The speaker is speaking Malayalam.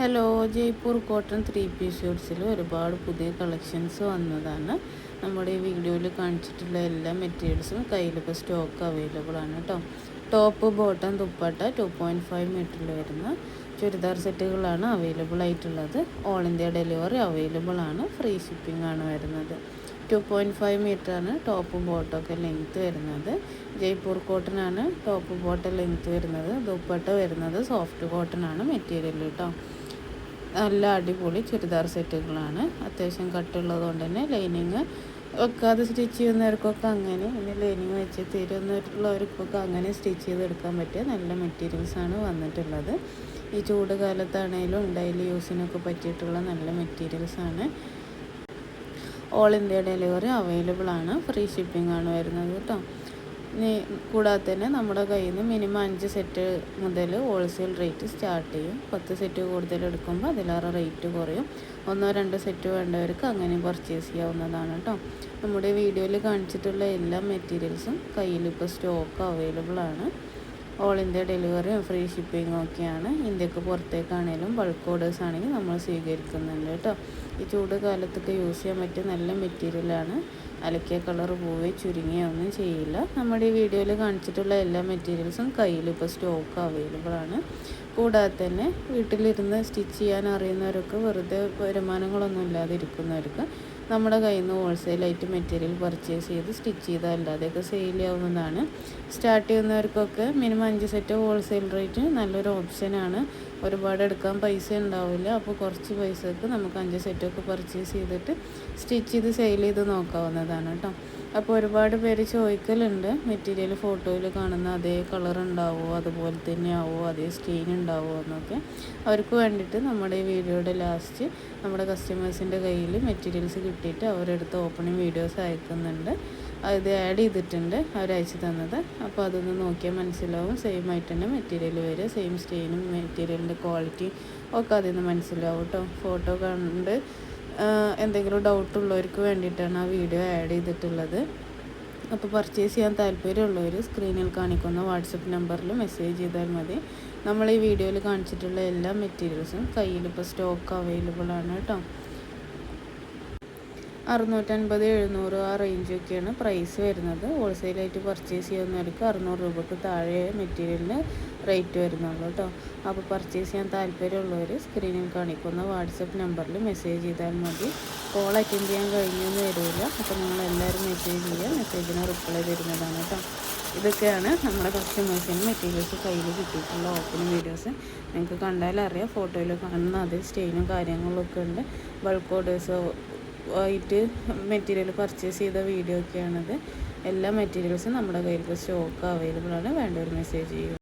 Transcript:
ഹലോ, ജയ്പൂർ കോട്ടൺ 3 പീസ് ഷൂട്ട്സിൽ ഒരുപാട് പുതിയ കളക്ഷൻസ് വന്നതാണ്. നമ്മുടെ ഈ വീഡിയോയിൽ കാണിച്ചിട്ടുള്ള എല്ലാ മെറ്റീരിയൽസും കയ്യിലിപ്പോൾ സ്റ്റോക്ക് അവൈലബിൾ ആണ് കേട്ടോ. ടോപ്പ്, ബോട്ടം, ദുപ്പട്ട 2.5 മീറ്ററിൽ വരുന്ന ചുരിദാർ സെറ്റുകളാണ് അവൈലബിൾ ആയിട്ടുള്ളത്. ഓൾ ഇന്ത്യ ഡെലിവറി അവൈലബിൾ ആണ്. ഫ്രീ ഷിപ്പിംഗ് ആണ് വരുന്നത്. 2.5 മീറ്ററാണ് ടോപ്പ് ബോട്ടമൊക്കെ ലെങ്ത്ത് വരുന്നത്. ജയ്പൂർ കോട്ടൺ ആണ് ടോപ്പ് ബോട്ടം ലെങ്ത്ത് വരുന്നത്. ദുപ്പട്ട വരുന്നത് സോഫ്റ്റ് കോട്ടൺ ആണ് മെറ്റീരിയൽ കേട്ടോ. നല്ല അടിപൊളി ചുരിദാർ സെറ്റുകളാണ്. അത്യാവശ്യം കട്ടുള്ളത് കൊണ്ട് തന്നെ ലൈനിങ് വെക്കാതെ സ്റ്റിച്ച് ചെയ്യുന്നവർക്കൊക്കെ അങ്ങനെ, പിന്നെ ലൈനിങ് വെച്ച് തരുന്നവർക്കൊക്കെ അങ്ങനെ സ്റ്റിച്ച് ചെയ്തെടുക്കാൻ പറ്റിയ നല്ല മെറ്റീരിയൽസാണ് വന്നിട്ടുള്ളത്. ഈ ചൂട് കാലത്താണേലും ഡെയിലി യൂസിനൊക്കെ പറ്റിയിട്ടുള്ള നല്ല മെറ്റീരിയൽസാണ്. ഓൾ ഇന്ത്യ ഡെലിവറി അവൈലബിൾ ആണ്. ഫ്രീ ഷിപ്പിംഗ് ആണ് വരുന്നത് കേട്ടോ. കൂടാതെ തന്നെ നമ്മുടെ കയ്യിൽ നിന്ന് മിനിമം 5 സെറ്റ് മുതൽ ഹോൾസെയിൽ റേറ്റ് സ്റ്റാർട്ട് ചെയ്യും. 10 സെറ്റ് കൂടുതൽ എടുക്കുമ്പോൾ അതിലേറെ റേറ്റ് കുറയും. 1-2 സെറ്റ് വേണ്ടവർക്ക് അങ്ങനെ പർച്ചേസ് ചെയ്യാവുന്നതാണ് കേട്ടോ. നമ്മുടെ വീഡിയോയിൽ കാണിച്ചിട്ടുള്ള എല്ലാ മെറ്റീരിയൽസും കയ്യിൽ ഇപ്പോൾ സ്റ്റോക്ക് അവൈലബിൾ ആണ്. ഓൾ ഇന്ത്യ ഡെലിവറിയും ഫ്രീ ഷിപ്പിങ്ങും ഒക്കെയാണ്. ഇന്ത്യക്ക് പുറത്തേക്കാണെങ്കിലും ബൾക്ക് ഓർഡേഴ്സ് ആണെങ്കിൽ നമ്മൾ സ്വീകരിക്കുന്നുണ്ട് കേട്ടോ. ഈ ചൂട് കാലത്തൊക്കെ യൂസ് ചെയ്യാൻ പറ്റിയ നല്ല മെറ്റീരിയലാണ്. അലക്കിയ കളർ പോവുകയോ ചുരുങ്ങിയോ ഒന്നും ചെയ്യില്ല. നമ്മുടെ ഈ വീഡിയോയിൽ കാണിച്ചിട്ടുള്ള എല്ലാ മെറ്റീരിയൽസും കയ്യിൽ ഇപ്പോൾ സ്റ്റോക്ക് അവൈലബിൾ ആണ്. കൂടാതെ തന്നെ വീട്ടിലിരുന്ന് സ്റ്റിച്ച് ചെയ്യാൻ അറിയുന്നവരൊക്കെ, വെറുതെ വരുമാനങ്ങളൊന്നും ഇല്ലാതെ ഇരിക്കുന്നവർക്ക് നമ്മുടെ കയ്യിൽ നിന്ന് ഹോൾസെയിലായിട്ട് മെറ്റീരിയൽ പർച്ചേസ് ചെയ്ത് സ്റ്റിച്ച് ചെയ്താൽ അല്ലാതെയൊക്കെ സെയിൽ ചെയ്യാവുന്നതാണ്. സ്റ്റാർട്ട് ചെയ്യുന്നവർക്കൊക്കെ മിനിമം 5 സെറ്റ് ഹോൾസെയിൽ റേറ്റ് നല്ലൊരു ഓപ്ഷനാണ്. ഒരുപാട് എടുക്കാൻ പൈസ ഉണ്ടാവില്ല. അപ്പോൾ കുറച്ച് പൈസക്ക് നമുക്ക് 5 സെറ്റൊക്കെ പർച്ചേസ് ചെയ്തിട്ട് സ്റ്റിച്ച് ചെയ്ത് സെയിൽ ചെയ്ത് നോക്കാവുന്നതാണ് കേട്ടോ. അപ്പോൾ ഒരുപാട് പേര് ചോദിക്കലുണ്ട്, മെറ്റീരിയൽ ഫോട്ടോയിൽ കാണുന്ന അതേ കളർ ഉണ്ടാവുമോ, അതുപോലെ തന്നെ ആവുമോ, അതേ സ്റ്റെയിൻ ഉണ്ടാവുമോ എന്നൊക്കെ. അവർക്ക് വേണ്ടിയിട്ട് നമ്മുടെ ഈ വീഡിയോയുടെ ലാസ്റ്റ് നമ്മുടെ കസ്റ്റമേഴ്സിൻ്റെ കയ്യിൽ മെറ്റീരിയൽസ് കിട്ടിയിട്ട് അവരെടുത്ത് ഓപ്പണിംഗ് വീഡിയോസ് അയക്കുന്നുണ്ട്. അത് ആഡ് ചെയ്തിട്ടുണ്ട് അവരയച്ചു തന്നത്. അപ്പോൾ അതൊന്ന് നോക്കിയാൽ മനസ്സിലാവും. സെയിം ആയിട്ട് തന്നെ മെറ്റീരിയൽ വരിക, സെയിം സ്റ്റെയിനും മെറ്റീരിയലിൻ്റെ ക്വാളിറ്റി ഒക്കെ അതിൽ നിന്ന് മനസ്സിലാവും കേട്ടോ. ഫോട്ടോ കണ്ട് എന്തെങ്കിലും ഡൗട്ടുള്ളവർക്ക് വേണ്ടിയിട്ടാണ് ആ വീഡിയോ ആഡ് ചെയ്തിട്ടുള്ളത്. അപ്പോൾ പർച്ചേസ് ചെയ്യാൻ താല്പര്യമുള്ളവർ സ്ക്രീനിൽ കാണിക്കുന്ന വാട്സപ്പ് നമ്പറിൽ മെസ്സേജ് ചെയ്താൽ മതി. നമ്മൾ ഈ വീഡിയോയിൽ കാണിച്ചിട്ടുള്ള എല്ലാ മെറ്റീരിയൽസും കയ്യിൽ ഇപ്പോൾ സ്റ്റോക്ക് അവൈലബിൾ ആണ് കേട്ടോ. 650-700 ആ റേഞ്ചൊക്കെയാണ് പ്രൈസ് വരുന്നത്. ഹോൾസെയിലായിട്ട് പർച്ചേസ് ചെയ്യുന്നവർക്ക് 600 രൂപയ്ക്ക് താഴെ മെറ്റീരിയലിന് റേറ്റ് വരുന്നുള്ളൂ കേട്ടോ. അപ്പോൾ പർച്ചേസ് ചെയ്യാൻ താല്പര്യമുള്ളവർ സ്ക്രീനിൽ കാണിക്കുന്ന വാട്സപ്പ് നമ്പറിൽ മെസ്സേജ് ചെയ്താൽ മതി. കോൾ അറ്റൻഡ് ചെയ്യാൻ കഴിഞ്ഞൊന്നും വരില്ല. അപ്പോൾ നിങ്ങളെല്ലാവരും മെസ്സേജ് ചെയ്യുക, മെസ്സേജിന് റിപ്ലൈ തരുന്നതാണ് കേട്ടോ. ഇതൊക്കെയാണ് നമ്മുടെ കസ്റ്റമേഴ്സിന് മെറ്റീരിയൽസ് കയ്യിൽ കിട്ടിയിട്ടുള്ള ഓപ്പണിംഗ് വീഡിയോസ്. നിങ്ങൾക്ക് കണ്ടാലറിയാം, ഫോട്ടോയിൽ കാണുന്ന അതേ സ്റ്റെയിനും കാര്യങ്ങളൊക്കെ ഉണ്ട്. ബൾക്ക് ഓർഡേഴ്സ് ആയിട്ട് മെറ്റീരിയൽ പർച്ചേസ് ചെയ്ത വീഡിയോ ഒക്കെയാണത്. എല്ലാ മെറ്റീരിയൽസും നമ്മുടെ കയ്യിൽ സ്റ്റോക്ക് അവൈലബിൾ ആണ്. വേണ്ട ഒരു മെസ്സേജ് ചെയ്യുക.